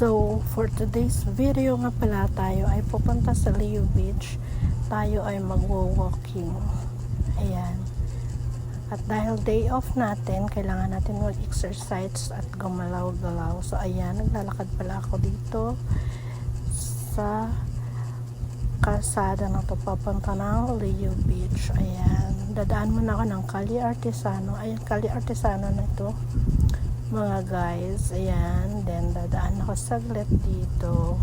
So, for today's video nga pala, tayo ay pupunta sa Leo Beach. Tayo ay magwo-walking. Ayan. At dahil day off natin, kailangan natin mag-exercise at gumalaw-galaw. So, ayan, naglalakad pala ako dito sa kalsada na to papunta ng Leo Beach. Ayan. Dadaan muna ako ng Calle Artesano. Ayan, Calle Artesano na ito, mga guys. Ayan. Then, dadaan ako saglit dito.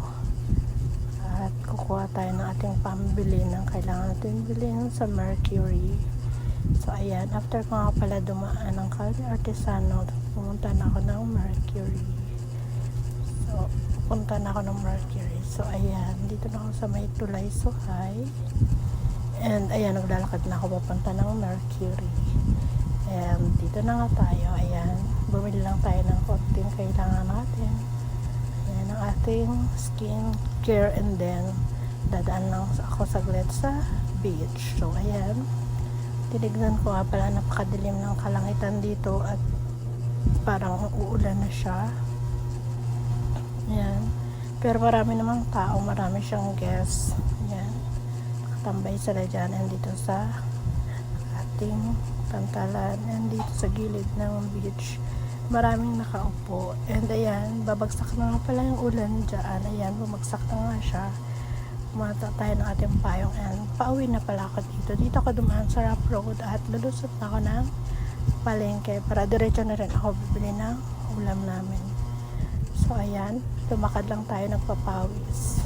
At kukuha tayo ng ating pambili ng kailangan natin bilhin sa Mercury. So, ayan. After ko nga pala dumaan ng Calle Artesano, pumunta na ako ng Mercury. So, pupunta na ako ng Mercury. So, ayan. Dito na ako sa may Tulay Suhay. And, ayan. Naglalakad na ako papunta ng Mercury. And, dito na nga tayo. Ayan. Bumili lang tayo ng konting kailangan natin. Ayan. Ang ating skin care. And then, dadaan lang ako saglit sa beach. So, ayan. Tinignan ko nga pala, napakadilim ng kalangitan dito at parang uulan na siya. Ayan. Pero marami namang tao, marami siyang guests. Ayan. Nakatambay sila dyan and dito sa ating pantalan and dito sa gilid ng beach. Maraming nakaupo. And ayan, babagsak na nga pala yung ulan dyan. Ayan, bumagsak na nga siya. Kumata tayo ng ating payong and pauwi na pala ako dito. Dito ako dumaan sa Rough Road at lulusot na ako ng palengke para diretso na rin ako bibili ng ulam namin. So ayan, lumakad lang tayo, nagpapawis.